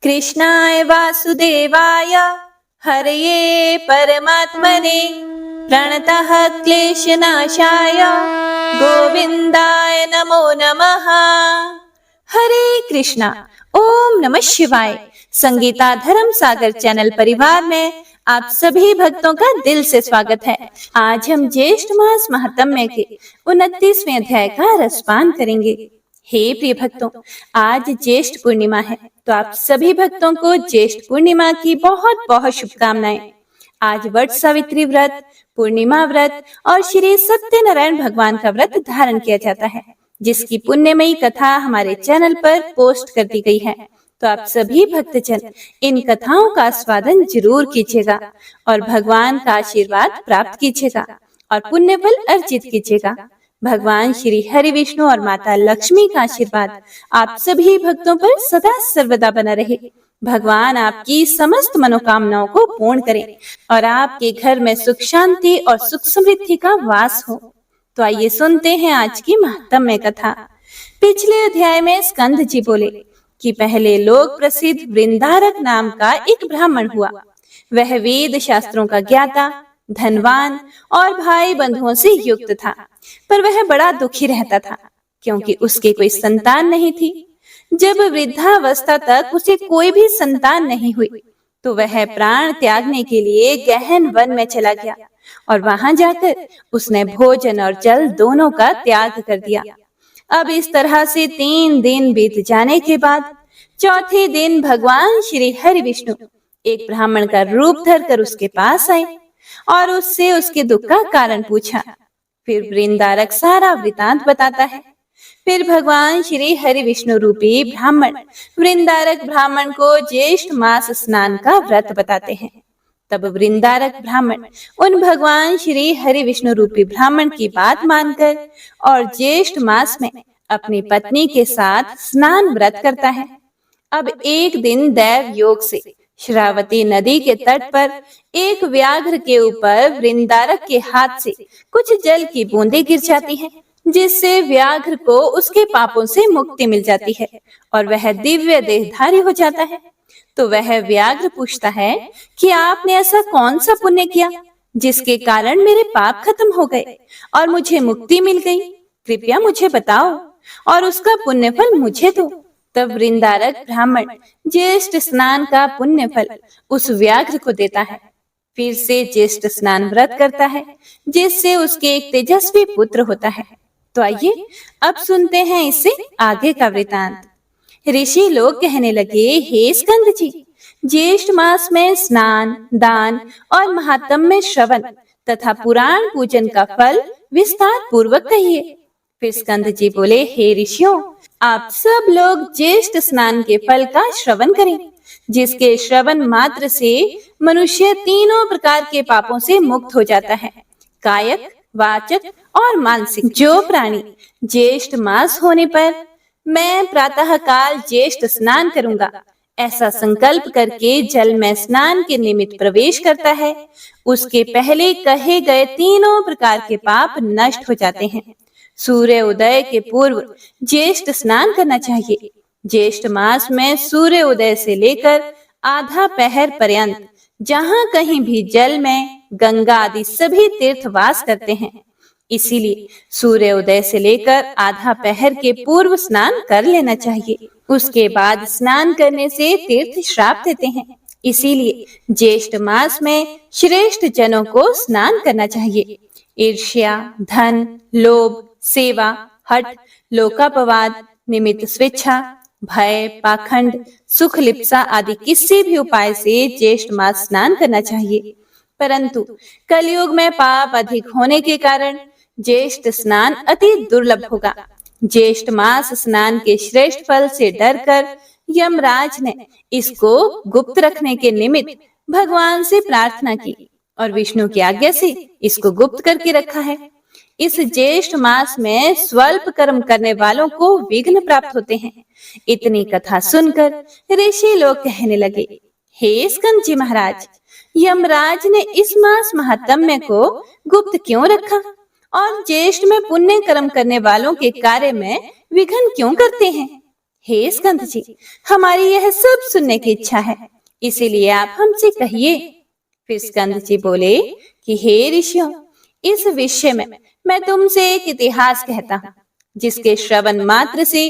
कृष्णाय वासुदेवाय हरये परमात्मने प्रणतः क्लेशनाशाय गोविंदाय नमो नमः। हरे कृष्णा। ओम नमः शिवाय। संगीता धर्म सागर चैनल परिवार में आप सभी भक्तों का दिल से स्वागत है। आज हम ज्येष्ठ मास महात्म्य के 29वें अध्याय का रसपान करेंगे। हे प्रिय भक्तों, आज ज्येष्ठ पूर्णिमा है, तो आप सभी भक्तों को ज्येष्ठ पूर्णिमा की बहुत बहुत शुभकामनाएं। आज वट सावित्री व्रत, पूर्णिमा व्रत और श्री सत्यनारायण भगवान का व्रत धारण किया जाता है, जिसकी पुण्यमयी कथा हमारे चैनल पर पोस्ट कर दी गई है। तो आप सभी भक्तजन इन कथाओं का आस्वादन जरूर कीजिएगा और भगवान का आशीर्वाद प्राप्त कीजिएगा और पुण्य फल अर्जित कीजिएगा। भगवान श्री हरि विष्णु और माता लक्ष्मी का आशीर्वाद आप सभी भक्तों पर सदा सर्वदा बना रहे। भगवान आपकी समस्त मनोकामनाओं को पूर्ण करें और आपके घर में सुख शांति और सुख समृद्धि का वास हो। तो आइए सुनते हैं आज की महात्म्य कथा। पिछले अध्याय में स्कंद जी बोले कि पहले लोक प्रसिद्ध वृंदारक नाम का एक ब्राह्मण हुआ। वह वेद शास्त्रों का ज्ञाता, धनवान और भाई बंधुओं से युक्त था, पर वह बड़ा दुखी रहता था क्योंकि उसके कोई संतान नहीं थी। जब वृद्धावस्था तक उसे कोई भी संतान नहीं हुई, तो वह प्राण त्यागने के लिए गहन वन में चला गया और वहां जाकर उसने भोजन और जल दोनों का त्याग कर दिया। अब इस तरह से 3 दिन बीत जाने के बाद चौथे दिन भगवान श्री हरि विष्णु एक ब्राह्मण का रूप धरकर उसके पास आए और उससे उसके दुख का कारण पूछा। फिर वृंदारक सारा वृतांत बताता है। फिर भगवान श्री हरि विष्णु रूपी ब्राह्मण वृंदारक ब्राह्मण को ज्येष्ठ मास स्नान का व्रत बताते हैं। तब वृंदारक ब्राह्मण उन भगवान श्री हरि विष्णु रूपी ब्राह्मण की बात मानकर और ज्येष्ठ मास में अपनी पत्नी के साथ स्नान व्रत करता है। अब एक दिन दैव योग से श्रावती नदी के तट पर एक व्याघ्र के ऊपर वृंदारक के हाथ से कुछ जल की बूंदें गिर जाती हैं, जिससे व्याघ्र को उसके पापों से मुक्ति मिल जाती है और वह दिव्य देहधारी हो जाता है। तो वह व्याघ्र पूछता है कि आपने ऐसा कौन सा पुण्य किया जिसके कारण मेरे पाप खत्म हो गए और मुझे मुक्ति मिल गई? कृपया मुझे बताओ और उसका पुण्य फल मुझे दो। तब वृंदारक ब्राह्मण ज्येष्ठ स्नान का पुण्य फल उस व्याघ्र को देता है। फिर से ज्येष्ठ स्नान व्रत करता है, जिससे उसके एक तेजस्वी पुत्र होता है। तो आइए अब सुनते हैं इससे आगे का वृतांत। ऋषि लोग कहने लगे, हे स्कंद जी, ज्येष्ठ मास में स्नान, दान और महात्म्य श्रवण तथा पुराण पूजन का फल विस्तार पूर्वक कहिए। फिर स्कंद जी बोले, हे ऋषियों, आप सब लोग ज्येष्ठ स्नान के फल का श्रवण करें, जिसके श्रवण मात्र से मनुष्य तीनों प्रकार के पापों से मुक्त हो जाता है, कायक, वाचक और मानसिक। जो प्राणी ज्येष्ठ मास होने पर मैं प्रातः काल ज्येष्ठ स्नान करूंगा ऐसा संकल्प करके जल में स्नान के निमित्त प्रवेश करता है, उसके पहले कहे गए तीनों प्रकार के पाप नष्ट हो जाते हैं। सूर्य उदय के पूर्व ज्येष्ठ स्नान करना चाहिए। ज्येष्ठ मास में सूर्य उदय से लेकर आधा पहर पर्यंत जहाँ कहीं भी जल में गंगा आदि सभी तीर्थ वास करते हैं, इसीलिए सूर्य उदय से लेकर आधा पहर के पूर्व स्नान कर लेना चाहिए। उसके बाद स्नान करने से तीर्थ श्राप देते हैं, इसीलिए ज्येष्ठ मास में श्रेष्ठ जनों को स्नान करना चाहिए। ईर्ष्या, धन, लोभ, सेवा, हठ, लोकापवाद, निमित्त स्वेच्छा, भय, पाखंड, सुख लिप्सा आदि किसी भी उपाय से ज्येष्ठ मास स्नान करना चाहिए। परंतु कलयुग में पाप अधिक होने के कारण ज्येष्ठ स्नान अति दुर्लभ होगा। ज्येष्ठ मास स्नान के श्रेष्ठ फल से डरकर यमराज ने इसको गुप्त रखने के निमित्त भगवान से प्रार्थना की और विष्णु की आज्ञा से इसको गुप्त करके रखा है। इस ज्येष्ठ मास में स्वल्प कर्म करने वालों को विघ्न प्राप्त होते हैं। इतनी कथा सुनकर ऋषि लोग कहने लगे, हे स्कंद जी महाराज, यमराज ने इस मास महात्म्य को गुप्त क्यों रखा और ज्येष्ठ में पुण्य कर्म करने वालों के कार्य में विघ्न क्यों करते हैं? हे स्कंद जी, हमारी यह सब सुनने की इच्छा है, इसीलिए आप हमसे कहिए। फिर स्कंद जी बोले कि हे ऋषियों, इस विषय में मैं तुमसे एक इतिहास कहता हूँ, जिसके श्रवण मात्र से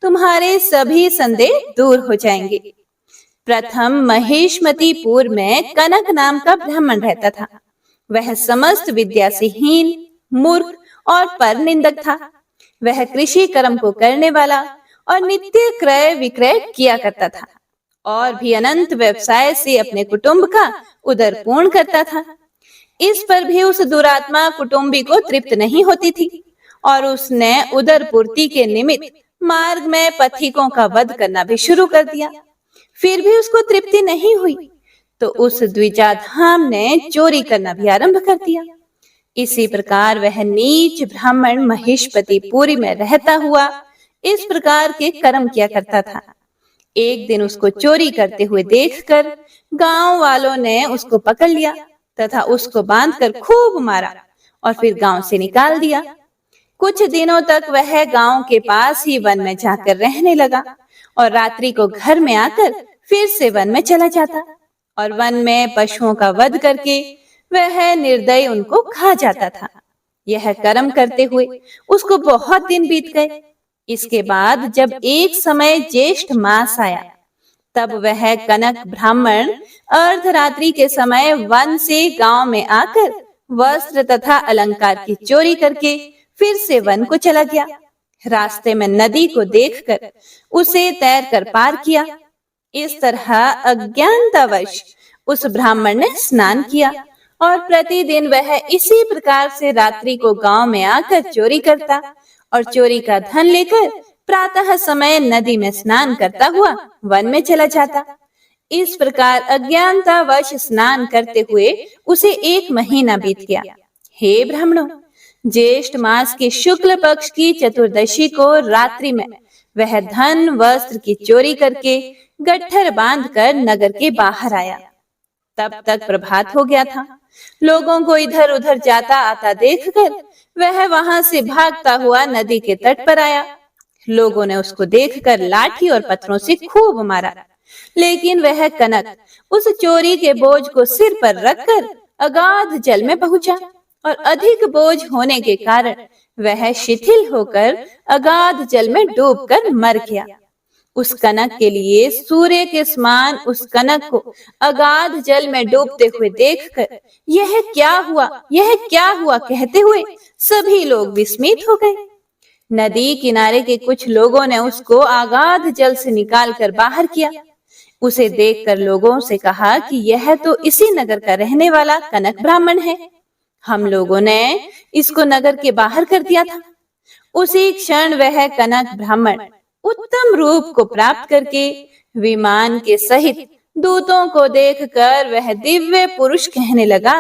तुम्हारे सभी संदेह दूर हो जाएंगे। प्रथम महेशमतीपुर में कनक नाम का ब्राह्मण रहता था। वह समस्त विद्या से हीन, मूर्ख और परनिंदक था। वह कृषि कर्म को करने वाला और नित्य क्रय विक्रय किया करता था और भी अनंत व्यवसाय से अपने कुटुंब का उदर पूर्ण करता था। इस पर भी उस दुरात्मा कुटुंबी को तृप्त नहीं होती थी और उसने उदर पूर्ति के निमित्त मार्ग में पथिकों का वध करना भी शुरू कर दिया। फिर भी उसको तृप्ति नहीं हुई तो उस द्विजाधाम ने चोरी करना भी आरंभ कर दिया। इसी प्रकार वह नीच ब्राह्मण महेशपति पुरी में रहता हुआ इस प्रकार के कर्म किया करता था। एक दिन उसको चोरी करते हुए देखकर गांव वालों ने उसको पकड़ लिया तथा उसको बांधकर खूब मारा और फिर गांव से निकाल दिया। कुछ दिनों तक वह गांव के पास ही वन में जाकर रहने लगा और रात्रि को घर में आकर फिर से वन में चला जाता और वन में पशुओं का वध करके वह निर्दयी उनको खा जाता था। यह कर्म करते हुए उसको बहुत दिन बीत गए। इसके बाद जब एक समय ज्येष्ठ मास आया, तब वह कनक ब्राह्मण अर्धरात्रि के समय वन से गांव में आकर वस्त्र तथा अलंकार की चोरी करके फिर से वन को चला गया। रास्ते में नदी को देखकर उसे तैरकर पार किया। इस तरह अज्ञानतावश उस ब्राह्मण ने स्नान किया और प्रतिदिन वह इसी प्रकार से रात्रि को गांव में आकर चोरी करता और चोरी का धन लेकर प्रातः समय नदी में स्नान करता हुआ वन में चला जाता। इस प्रकार अज्ञानतावश स्नान करते हुए उसे 1 महीना बीत गया। हे ब्राह्मणों, ज्येष्ठ मास के शुक्ल पक्ष की चतुर्दशी को रात्रि में वह धन वस्त्र की चोरी करके गट्ठर बांधकर नगर के बाहर आया। तब तक प्रभात हो गया था। लोगों को इधर उधर जाता आता देखकर वह वहां से भागता हुआ नदी के तट पर आया। लोगों ने उसको देखकर लाठी और पत्थरों से खूब मारा, लेकिन वह कनक उस चोरी के बोझ को सिर पर रखकर अगाध जल में पहुंचा और अधिक बोझ होने के कारण वह शिथिल होकर अगाध जल में डूबकर मर गया। उस कनक के लिए सूर्य के समान उस कनक को अगाध जल में डूबते हुए देखकर यह क्या हुआ, यह क्या हुआ कहते हुए सभी लोग विस्मित हो गए। नदी किनारे के कुछ लोगों ने उसको अगाध जल से निकालकर बाहर किया। उसे देखकर लोगों से कहा कि यह तो इसी नगर का रहने वाला कनक ब्राह्मण है। हम लोगों ने इसको नगर के बाहर कर दिया था। उसी क्षण वह कनक ब्राह्मण उत्तम रूप को प्राप्त करके विमान के सहित दूतों को देखकर वह दिव्य पुरुष कहने लगा,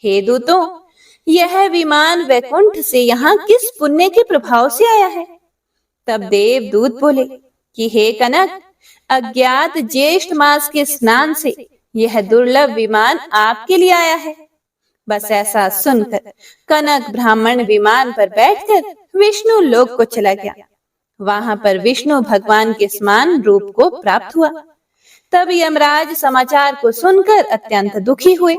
हे दूतों, यह विमान वैकुंठ से यहाँ किस पुण्य के प्रभाव से आया है? तब देवदूत बोले कि हे कनक, अज्ञात ज्येष्ठ मास के स्नान से यह दुर्लभ विमान आपके लिए आया है। बस ऐसा सुनकर कनक ब्राह्मण विमान पर बैठकर विष्णु लोक को चला गया। वहां पर विष्णु भगवान के समान रूप को प्राप्त हुआ। तब यमराज समाचार को सुनकर अत्यंत दुखी हुए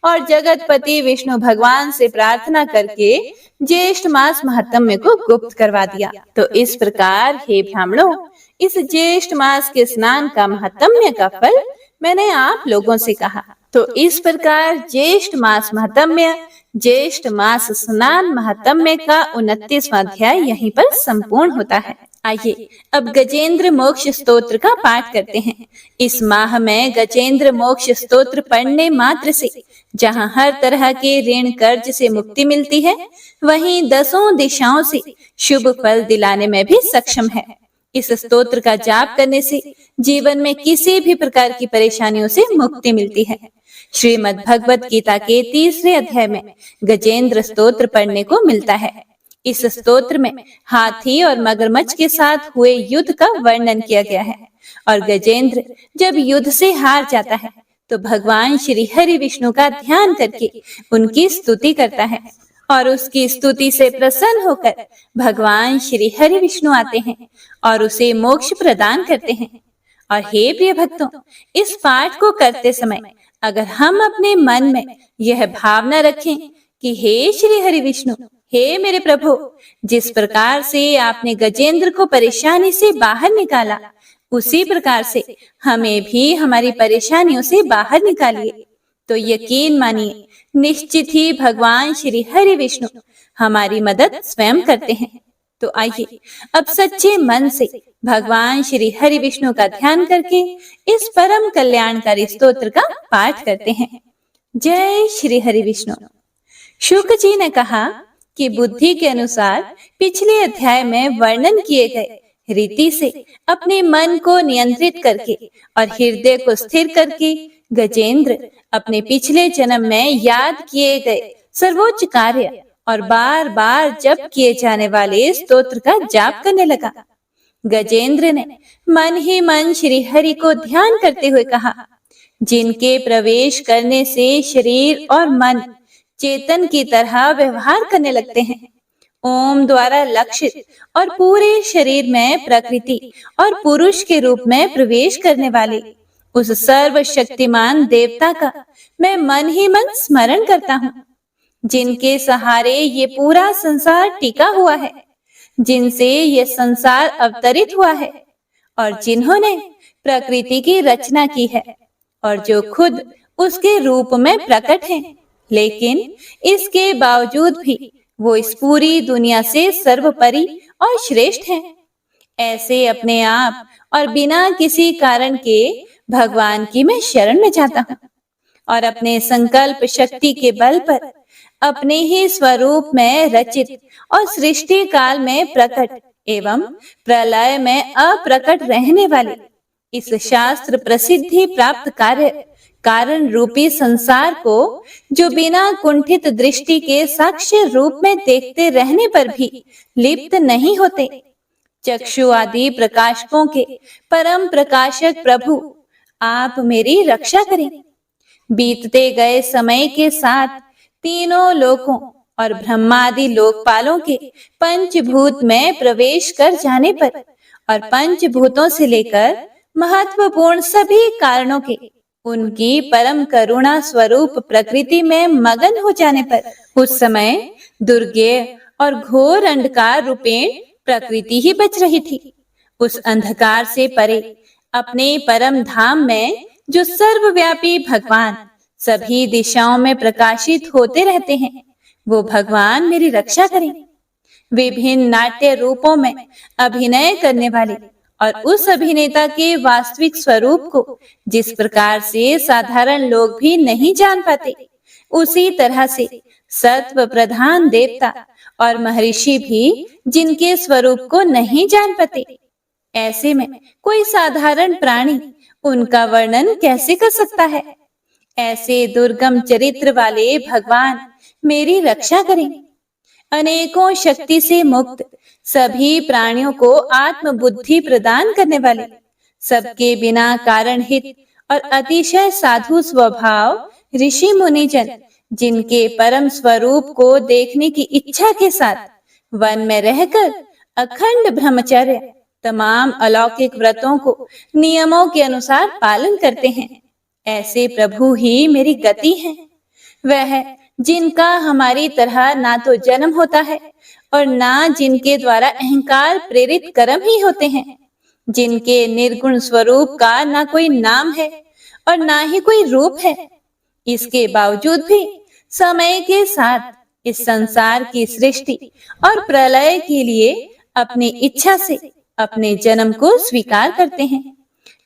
और जगतपति विष्णु भगवान से प्रार्थना करके ज्येष्ठ मास महात्म्य को गुप्त करवा दिया। तो इस प्रकार हे ब्राह्मणों, इस ज्येष्ठ मास के स्नान का महात्म्य का फल मैंने आप लोगों से कहा। तो इस प्रकार ज्येष्ठ मास महात्म्य, ज्येष्ठ मास स्नान महात्म्य का 29वां अध्याय यहीं पर संपूर्ण होता है। आइए अब गजेंद्र मोक्ष स्तोत्र का पाठ करते हैं। इस माह में गजेंद्र मोक्ष स्तोत्र पढ़ने मात्र से जहाँ हर तरह के ऋण कर्ज से मुक्ति मिलती है, वहीं 10 दिशाओं से शुभ फल दिलाने में भी सक्षम है। इस स्तोत्र का जाप करने से जीवन में किसी भी प्रकार की परेशानियों से मुक्ति मिलती है। श्रीमद् भगवत गीता के 3रे अध्याय में गजेंद्र स्तोत्र पढ़ने को मिलता है। इस स्तोत्र में हाथी और मगरमच्छ के साथ हुए युद्ध का वर्णन किया गया है और गजेंद्र जब युद्ध से हार जाता है तो भगवान श्री हरि विष्णु का ध्यान करके उनकी स्तुति करता है और उसकी स्तुति से प्रसन्न होकर भगवान श्री हरि विष्णु आते हैं और उसे मोक्ष प्रदान करते हैं। और हे प्रिय भक्तों, इस पाठ को करते समय अगर हम अपने मन में यह भावना रखें कि हे श्री हरि विष्णु, हे मेरे प्रभु, जिस प्रकार से आपने गजेंद्र को परेशानी से बाहर निकाला, उसी प्रकार से हमें भी हमारी परेशानियों से बाहर निकालिए, तो यकीन मानिए निश्चित ही भगवान श्री हरि विष्णु हमारी मदद स्वयं करते हैं। तो आइए अब सच्चे मन से भगवान श्री हरि विष्णु का ध्यान करके इस परम कल्याणकारी स्तोत्र का पाठ करते हैं। जय श्री हरि विष्णु। शुक जी ने कहा कि बुद्धि के अनुसार पिछले अध्याय में वर्णन किए गए रीति से अपने मन को नियंत्रित करके और हृदय को स्थिर करके गजेंद्र अपने पिछले जन्म में याद किए गए सर्वोच्च कार्य और बार बार जप किए जाने वाले स्तोत्र का जाप करने लगा। गजेंद्र ने मन ही मन श्री हरि को ध्यान करते हुए कहा, जिनके प्रवेश करने से शरीर और मन चेतन की तरह व्यवहार करने लगते हैं, ओम द्वारा लक्षित और पूरे शरीर में प्रकृति और पुरुष के रूप में प्रवेश करने वाले उस सर्वशक्तिमान देवता का मैं मन ही मन स्मरण करता हूँ, जिनके सहारे ये पूरा संसार टिका हुआ है, जिनसे ये संसार अवतरित हुआ है और जिन्होंने प्रकृति की रचना की है और जो खुद उसके रूप में प्रकट हैं, लेकिन इसके बावजूद भी वो इस पूरी दुनिया से सर्वोपरि और श्रेष्ठ हैं। ऐसे अपने आप और बिना किसी कारण के भगवान की मैं शरण में जाता हूँ और अपने संकल्प शक्ति के बल पर अपने ही स्वरूप में रचित और सृष्टि काल में प्रकट एवं प्रलय में अप्रकट रहने वाले इस शास्त्र प्रसिद्धि प्राप्त कार्य कारण रूपी संसार को, जो बिना कुंठित दृष्टि के साक्ष्य रूप में देखते रहने पर भी लिप्त नहीं होते, चक्षु आदि प्रकाशकों के परम प्रकाशक प्रभु, आप मेरी रक्षा करें। बीतते गए समय के साथ तीनों लोकों और ब्रह्मादि लोकपालों के पंचभूत में प्रवेश कर जाने पर और पंचभूतों से लेकर महत्वपूर्ण सभी कारणों के उनकी परम करुणा स्वरूप प्रकृति में मगन हो जाने पर उस समय दुर्गेय और घोर अंधकार रूपेण प्रकृति ही बच रही थी। उस अंधकार से परे अपने परम धाम में जो सर्वव्यापी भगवान सभी दिशाओं में प्रकाशित होते रहते हैं, वो भगवान मेरी रक्षा करें। विभिन्न नाट्य रूपों में अभिनय करने वाले और उस अभिनेता के वास्तविक स्वरूप को जिस प्रकार से साधारण लोग भी नहीं जान पाते, उसी तरह से सत्व प्रधान देवता और महर्षि भी जिनके स्वरूप को नहीं जान पाते, ऐसे में कोई साधारण प्राणी उनका वर्णन कैसे कर सकता है। ऐसे दुर्गम चरित्र वाले भगवान मेरी रक्षा करें। अनेकों शक्ति से मुक्त सभी प्राणियों को आत्म बुद्धि प्रदान करने वाले, सबके बिना कारण हित और अतिशय साधु स्वभाव ऋषि मुनिजन, जिनके परम स्वरूप को देखने की इच्छा के साथ वन में रहकर अखंड ब्रह्मचर्य तमाम अलौकिक व्रतों को नियमों के अनुसार पालन करते हैं, ऐसे प्रभु ही मेरी गति है। वह जिनका हमारी तरह ना तो जन्म होता है और ना जिनके द्वारा अहंकार प्रेरित कर्म ही होते हैं, जिनके निर्गुण स्वरूप का ना कोई नाम है और ना ही कोई रूप है, इसके बावजूद भी समय के साथ इस संसार की सृष्टि और प्रलय के लिए अपनी इच्छा से अपने जन्म को स्वीकार करते हैं।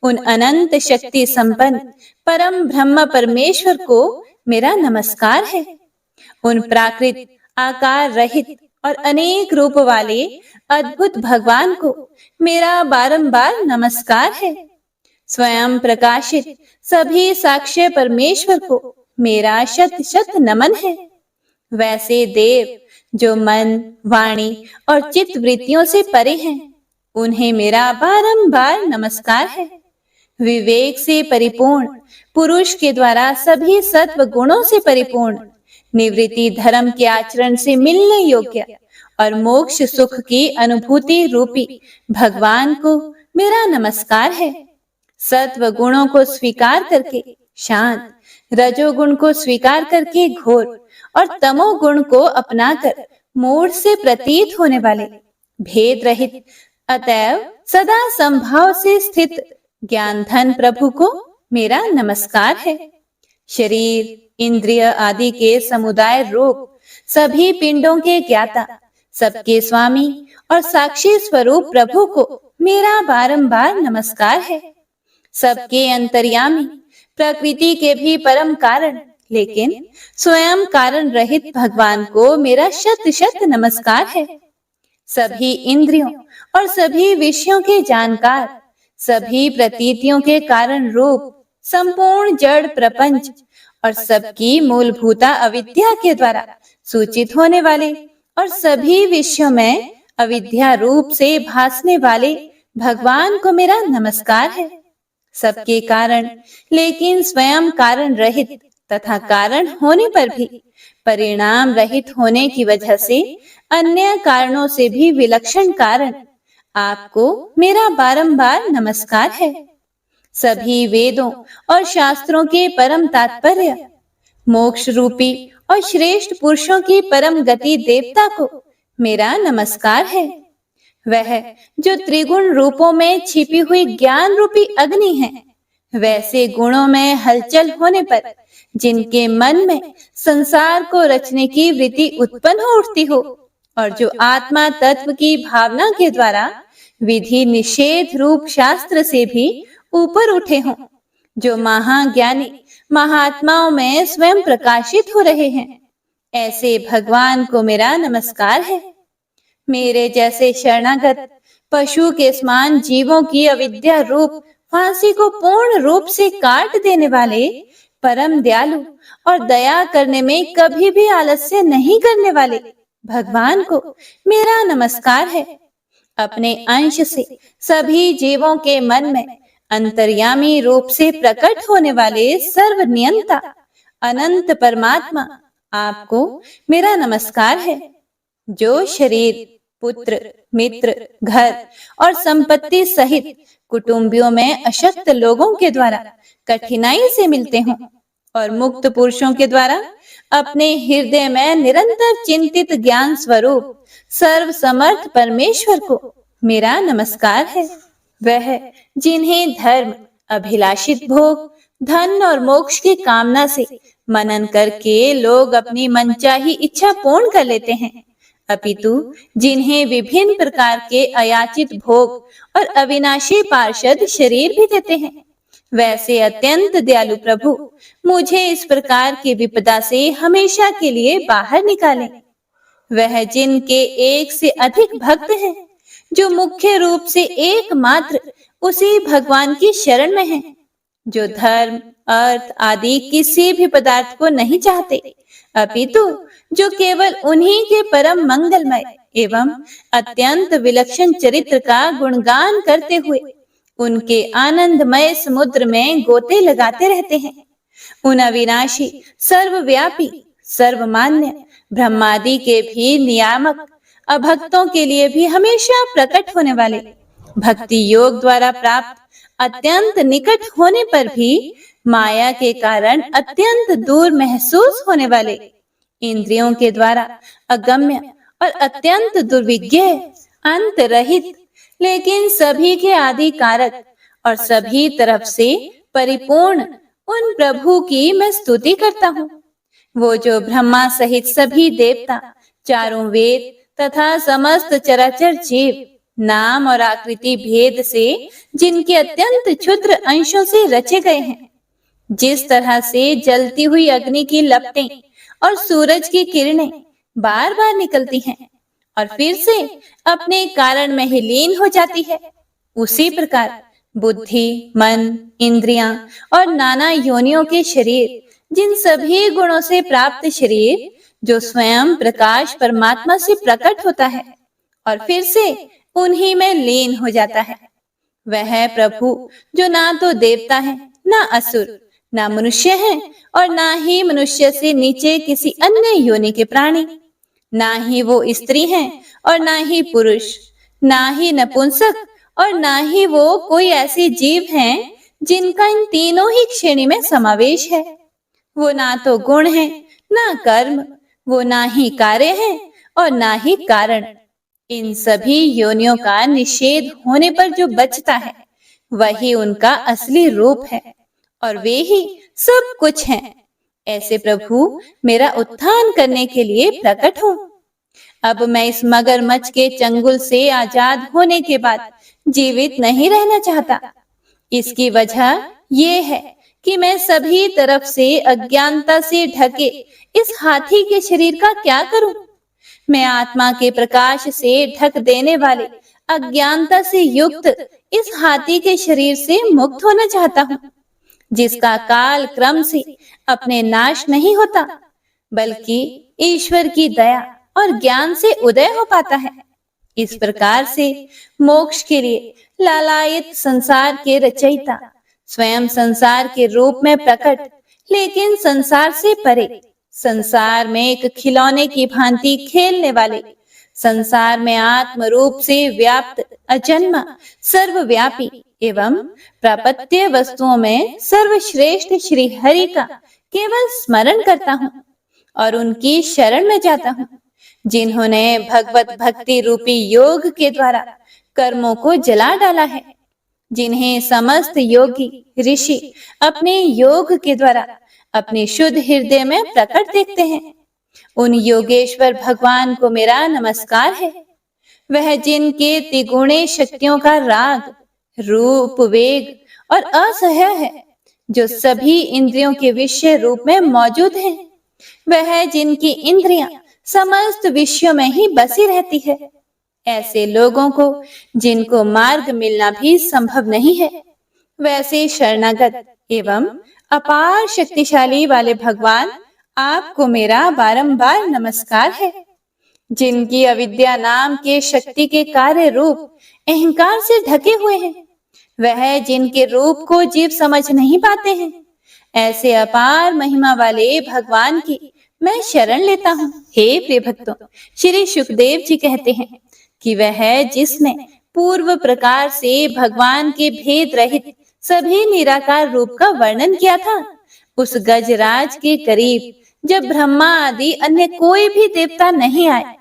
उन अनंत शक्ति संपन्न परम ब्रह्म परमेश्वर को मेरा नमस्कार है। उन प्राकृत आकार रहित और अनेक रूप वाले अद्भुत भगवान को मेरा बारंबार नमस्कार है। स्वयं प्रकाशित सभी साक्ष्य परमेश्वर को मेरा शत शत नमन है। वैसे देव जो मन, वाणी और चित्त वृत्तियों से परे हैं, उन्हें मेरा बारंबार नमस्कार है। विवेक से परिपूर्ण पुरुष के द्वारा सभी सत्व गुणों से परिपूर्ण निवृत्ति धर्म के आचरण से मिलने योग्य और मोक्ष सुख की अनुभूति रूपी भगवान को मेरा नमस्कार है। सत्व गुणों को स्वीकार करके शांत, रजोगुण को स्वीकार करके घोर और तमोगुण को अपनाकर मूढ़ से प्रतीत होने वाले भेद रहित अतएव सदा संभाव से स्थित ज्ञान धन प्रभु को मेरा नमस्कार है। शरीर, इंद्रिय आदि के समुदाय रूप सभी पिंडों के ज्ञाता, सबके स्वामी और साक्षी स्वरूप प्रभु को मेरा बारंबार नमस्कार है। सबके अंतर्यामी, प्रकृति के भी परम कारण लेकिन स्वयं कारण रहित भगवान को मेरा शत शत नमस्कार है। सभी इंद्रियों और सभी विषयों के जानकार, सभी प्रतीतियों के कारण रूप संपूर्ण जड़ प्रपंच और सबकी मूलभूता अविद्या के द्वारा सूचित होने वाले और सभी विषयों में अविद्या रूप से भासने वाले भगवान को मेरा नमस्कार है। सबके कारण लेकिन स्वयं कारण रहित तथा कारण होने पर भी परिणाम रहित होने की वजह से अन्य कारणों से भी विलक्षण कारण आपको मेरा बारंबार नमस्कार है। सभी वेदों और शास्त्रों के परम तात्पर्य, मोक्ष रूपी और श्रेष्ठ पुरुषों की परम गति देवता को मेरा नमस्कार है। वह जो त्रिगुण रूपों में छिपी हुई ज्ञान रूपी अग्नि है, वैसे गुणों में हलचल होने पर जिनके मन में संसार को रचने की वृत्ति उत्पन्न हो उठती हो और जो आत्मा तत्व की भावना के द्वारा विधि निषेध रूप शास्त्र से भी ऊपर उठे हों, जो महाज्ञानी महात्माओं में स्वयं प्रकाशित हो रहे हैं, ऐसे भगवान को मेरा नमस्कार है। मेरे जैसे शरणागत पशु के समान जीवों की अविद्या रूप फांसी को पूर्ण रूप से काट देने वाले परम दयालु और दया करने में कभी भी आलस्य नहीं करने वाले भगवान को मेरा नमस्कार है। अपने अंश से सभी जीवों के मन में अंतर्यामी रूप से प्रकट होने वाले सर्वनियंता अनंत परमात्मा आपको मेरा नमस्कार है। जो शरीर, पुत्र, मित्र, घर और संपत्ति सहित कुटुंबियों में अशक्त लोगों के द्वारा कठिनाई से मिलते हों और मुक्त पुरुषों के द्वारा अपने हृदय में निरंतर चिंतित ज्ञान स्वरूप सर्व समर्थ परमेश्वर को मेरा नमस्कार है। वह जिन्हें धर्म, अभिलाषित भोग, धन और मोक्ष की कामना से मनन करके लोग अपनी मनचाही इच्छा पूर्ण कर लेते हैं, अपितु जिन्हें विभिन्न प्रकार के अयाचित भोग और अविनाशी पार्षद शरीर भी देते हैं, वैसे अत्यंत दयालु प्रभु मुझे इस प्रकार की विपदा से हमेशा के लिए बाहर निकालें। वह जिनके एक से अधिक भक्त हैं, जो मुख्य रूप से एकमात्र उसी भगवान की शरण में हैं, जो धर्म, अर्थ आदि किसी भी पदार्थ को नहीं चाहते, अपितु जो केवल उन्हीं के परम मंगलमय एवं अत्यंत विलक्षण चरित्र का गुणगान करते हुए उनके आनंदमय समुद्र में गोते लगाते रहते हैं। उन अविनाशी, सर्वव्यापी, सर्वमान्य ब्रह्मादि के भी नियामक अभक्तों के लिए भी हमेशा प्रकट होने वाले, भक्ति योग द्वारा प्राप्त अत्यंत निकट होने पर भी माया के कारण अत्यंत दूर महसूस होने वाले, इंद्रियों के द्वारा अगम्य और अत्यंत दुर्विज्ञ, अंत रहित लेकिन सभी के आदि कारक और सभी तरफ से परिपूर्ण उन प्रभु की मैं स्तुति करता हूँ। वो जो ब्रह्मा सहित सभी देवता, चारों वेद तथा समस्त चराचर जीव नाम और आकृति भेद से जिनके अत्यंत क्षुद्र अंशों से रचे गए हैं, जिस तरह से जलती हुई अग्नि की लपटें और सूरज की किरणें बार बार निकलती हैं और फिर से अपने कारण में ही लीन हो जाती है, उसी प्रकार बुद्धि, मन, इंद्रियां और नाना योनियों के शरीर, जिन सभी गुणों से प्राप्त शरीर जो स्वयं प्रकाश परमात्मा से प्रकट होता है और फिर से उन्हीं में लीन हो जाता है, वह प्रभु जो ना तो देवता है, ना असुर, ना मनुष्य हैं और ना ही मनुष्य से नीचे किसी अन्य योनि के प्राणी। ना ही वो स्त्री हैं और ना ही पुरुष, ना ही नपुंसक और ना ही वो कोई ऐसे जीव हैं जिनका इन तीनों ही श्रेणी में समावेश है। वो ना तो गुण है, ना कर्म, वो ना ही कार्य है और ना ही कारण। इन सभी योनियों का निषेध होने पर जो बचता है वही उनका असली रूप है और वे ही सब कुछ हैं। ऐसे प्रभु मेरा उत्थान करने के लिए प्रकट हो। अब मैं इस मगरमच्छ के चंगुल से आजाद होने के बाद जीवित नहीं रहना चाहता। इसकी वजह ये है कि मैं सभी तरफ से अज्ञानता से ढके इस हाथी के शरीर का क्या करूं? मैं आत्मा के प्रकाश से ढक देने वाले अज्ञानता से युक्त इस हाथी के शरीर से मुक्त होना चाहता हूँ, जिसका काल क्रम से अपने नाश नहीं होता, बल्कि ईश्वर की दया और ज्ञान से उदय हो पाता है। इस प्रकार से मोक्ष के लिए लालायित संसार के रचयिता स्वयं संसार के रूप में प्रकट, लेकिन संसार से परे, संसार में एक खिलौने की भांति खेलने वाले, संसार में आत्म रूप से व्याप्त अजन्मा सर्वव्यापी एवं प्रापत्य वस्तुओं में सर्वश्रेष्ठ श्री हरि का केवल स्मरण करता हूँ और उनकी शरण में जाता हूँ, जिन्होंने भगवत भक्ति रूपी योग के द्वारा कर्मों को जला डाला है, जिन्हें समस्त योगी ऋषि अपने योग के द्वारा अपने शुद्ध हृदय में प्रकट देखते हैं। उन योगेश्वर भगवान को मेरा नमस्कार है। वह जिनके त्रिगुणे शक्तियों का राग, रूप, वेग और असह्य है, जो सभी इंद्रियों के विषय रूप में मौजूद है। वह जिनकी इंद्रियां समस्त विषयों में ही बसी रहती है। ऐसे लोगों को जिनको मार्ग मिलना भी संभव नहीं है, वैसे शरणागत एवं अपार शक्तिशाली वाले भगवान आपको मेरा बारंबार नमस्कार है। जिनकी अविद्या नाम के शक्ति के कार्य रूप अहंकार से ढके हुए हैं, वह जिनके रूप को जीव समझ नहीं पाते हैं, ऐसे अपार महिमा वाले भगवान की मैं शरण लेता हूँ। हे प्रिय भक्तों, श्री सुखदेव जी कहते हैं कि वह जिसने पूर्व प्रकार से भगवान के भेद रहित सभी निराकार रूप का वर्णन किया था, उस गजराज के करीब जब ब्रह्मा आदि अन्य कोई भी देवता नहीं आए,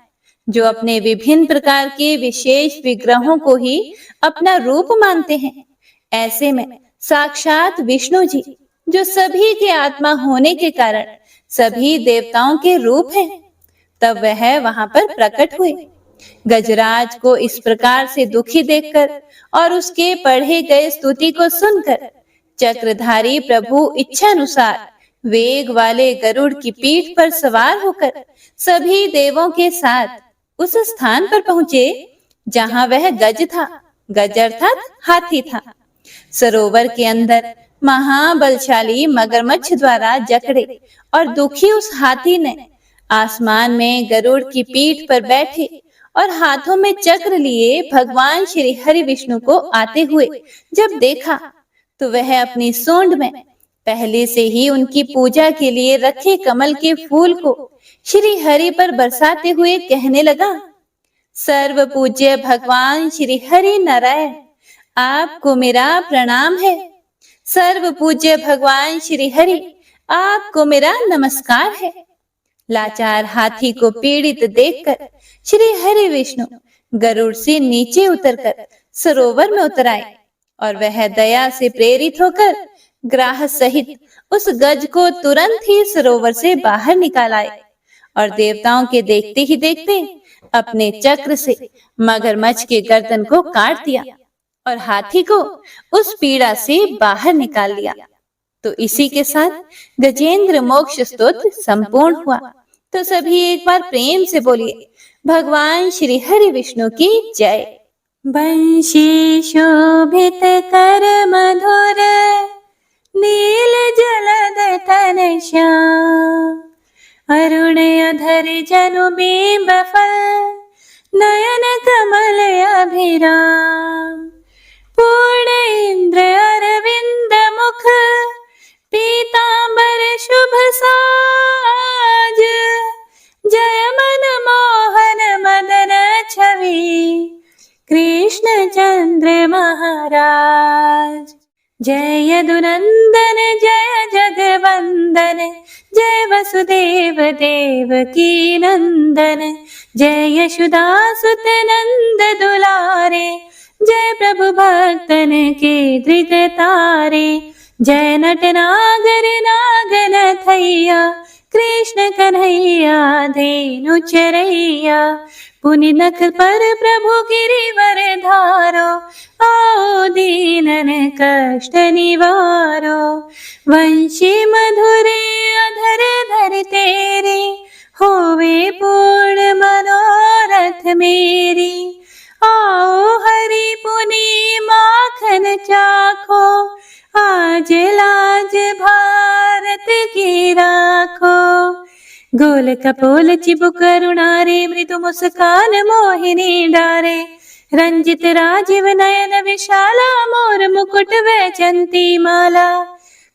जो अपने विभिन्न प्रकार के विशेष विग्रहों को ही अपना रूप मानते हैं, ऐसे में साक्षात विष्णु जी, जो सभी के आत्मा होने के कारण सभी देवताओं के रूप हैं, तब वह वहां पर प्रकट हुए। गजराज को इस प्रकार से दुखी देखकर और उसके पढ़े गए स्तुति को सुनकर चक्रधारी प्रभु इच्छानुसार वेग वाले गरुड़ की पीठ पर सवार होकर सभी देवों के साथ उस स्थान पर पहुंचे जहां वह गज था। गज अर्थात हाथी था। सरोवर के अंदर महाबलशाली मगरमच्छ द्वारा जकड़े और दुखी उस हाथी ने आसमान में गरुड़ की पीठ पर बैठे और हाथों में चक्र लिए भगवान श्री हरि विष्णु को आते हुए जब देखा, तो वह अपनी सूंड में पहले से ही उनकी पूजा के लिए रखे कमल के फूल को श्री हरि पर बरसाते हुए कहने लगा, सर्व पूज्य भगवान श्री हरि नारायण, आपको मेरा प्रणाम है। सर्व पूज्य भगवान श्री हरि, आपको मेरा नमस्कार है। लाचार हाथी को पीड़ित देखकर श्री हरि विष्णु गरुड़ से नीचे उतरकर सरोवर में उतर आए और वह दया से प्रेरित होकर ग्राह सहित उस गज को तुरंत ही सरोवर से बाहर निकाल आए और देवताओं के देखते ही देखते अपने चक्र से मगरमच्छ के गर्दन को काट दिया और हाथी को उस पीड़ा से बाहर निकाल लिया। तो इसी के साथ गजेंद्र मोक्ष स्तोत्र संपूर्ण हुआ। तो सभी एक बार प्रेम से बोलिए, भगवान श्री हरि विष्णु की जय। बंशी शोभित कर मधुर नील जलद तन श्याम, अरुण अधर जनु बिंब फल नयन कमल अभिराम, पूर्ण इंद्र अरविंद मुख पीत नंदन, जय वसुदेव देवकी नंदन, जय यशोदासुत नंद दुलारे, जय प्रभु भक्तन के धृत तारे, जय नटनागर नागन थैया, कृष्ण कन्हैया धेनु चरैया, पुनि नख पर प्रभु गिरिवर धारो, आओ दीनन कष्ट निवारो, वंशी मधुरे अधर धर तेरे, होवे पूर्ण मनोरथ मेरी, आओ हरि पुनि माखन चाखो, आज लाज भारत की राखो, गोल कपोल चिबुक करुणारे, मृदु मुस्कान मोहिनी डारे, रंजित राजीव नयन विशाला, मोर मुकुट वैजंती माला,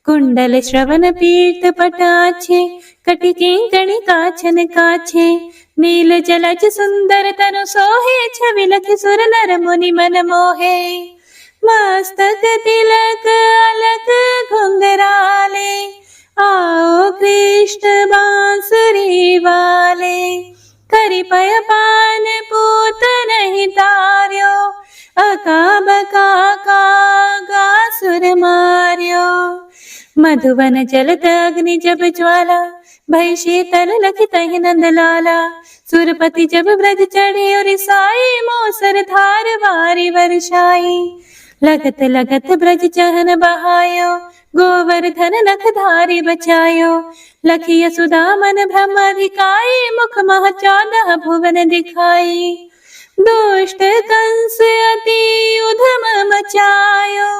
कुंडल श्रवण पीत पटाछे, कटि किंकणी काछन काछे, नील जलज सुंदर तनु सोहे, छवि लखि सुर नर मुनि मन मोहे, मस्तक तिलक अलक घुंघराले, आओ कृष्ण बांसुरी वाले, करि पय पान पूत नहीं तार्यो, अका बका का सुर मार्यो, मधुवन जलत अग्नि जब ज्वाला, भय शीतल लखि तहि नंद लाला, सुरपति जब ब्रज चढ़े और साई, मोसर धार वारी वर्षाई, लगत लगत ब्रज चहन बहायो, गोवर्धन नख धारी बचायो, लखी यशोदा मन ब्रह्माधिकाई, मुख मह 14 भुवन दिखाई, दुष्ट कंस अति उधम मचायो,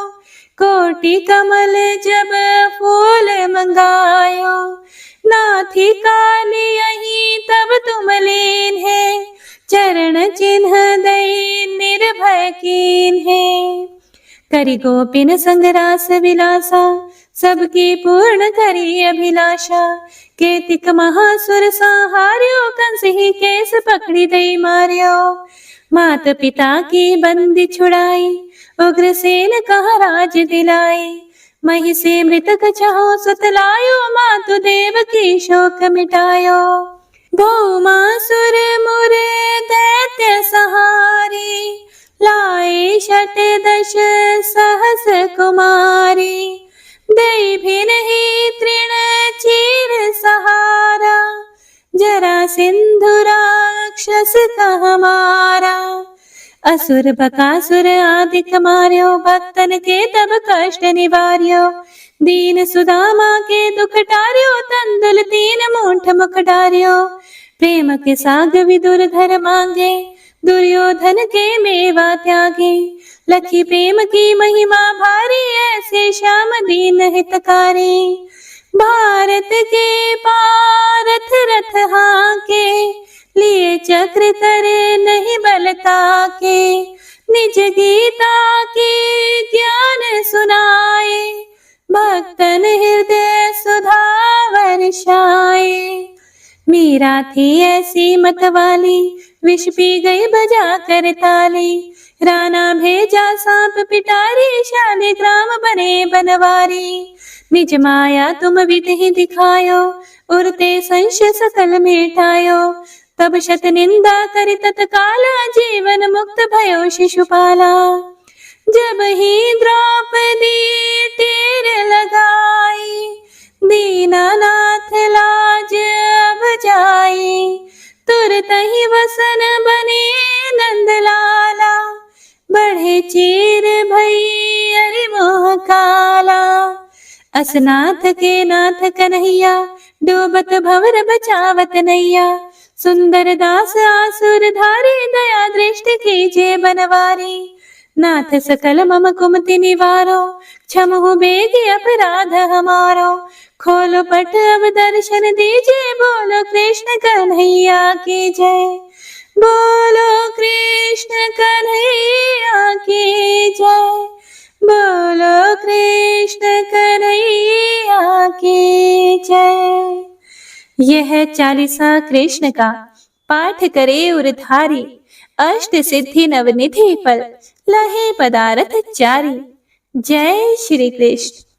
कोटि कमल जब फूल मंगायो, नाथी काली यही तब तुम लीन है, चरण चिन्ह दई निर्भय कीन है, करि गोपिन संग रास विलासा, सबकी पूर्ण करी अभिलाषा, केतिक महासुर संहार्यो, कंस ही केस पकड़ी दई मार्यो, मात पिता की बंदी छुड़ाई, उग्रसेन कहा राज दिलाई, मही से मृतक चाहो सुत लायो, मातु देव की शोक मिटायो, भौमासुर मुरे दैत्य सहारी, लाए 68 सहस कुमारी, दई भी नहीं तृण चीर सहारा, जरा सिंधु राक्षस का हमारा, असुर बकासुर आदिक मार्यो, भक्तन के तब कष्ट निवार्यो, दीन सुदामा के दुख टार्यो, तंदुल 3 मूठ मुख डार्यो, प्रेम के साग विदुर धर मांगे, दुर्योधन के मेवा त्यागे, लखी प्रेम की महिमा भारी, ऐसे श्याम दीन हितकारी, भारत के पारथ रथ हाके, लिए चक्र करे नहीं बलता के, निज गीता के ज्ञान सुनाए, भक्तन हृदय सुधा वर्षाए, मीरा थी ऐसी मत वाली, विष पी गई बजा कर ताली, राणा भेजा सांप पिटारी, शालिग्राम बने बनवारी, निज माया तुम विधि दिखायो, उरते संशय सकल मिटायो, तब शत निंदा करि तत्काला, जीवन मुक्त भयो शिशुपाला, जब ही द्रौपदी तीर लगाई, दीनानाथ लाज अब जाई, तुरत ही वसन बने नंदलाला, बढ़े चीर भई अरि मोह काला, असनाथ के नाथ कन्हैया, डूबत भंवर बचावत नैया, सुंदर दास आसुर धारी, दया दृष्टि कीजे बनवारी, नाथ सकल मम कुमति निवारो, क्षमहु बेगी अपराध हमारो, खोलो पट अब दर्शन दीजिए, बोलो कृष्ण कन्हैया की जय, बोलो कृष्ण कन्हैया की जय, बोलो कृष्ण कन्हैया की जय। यह 40वां कृष्ण का पाठ करे उरधारी, अष्ट सिद्धि नवनिधि फल, लहे पदारथ चारी। जय श्री कृष्ण।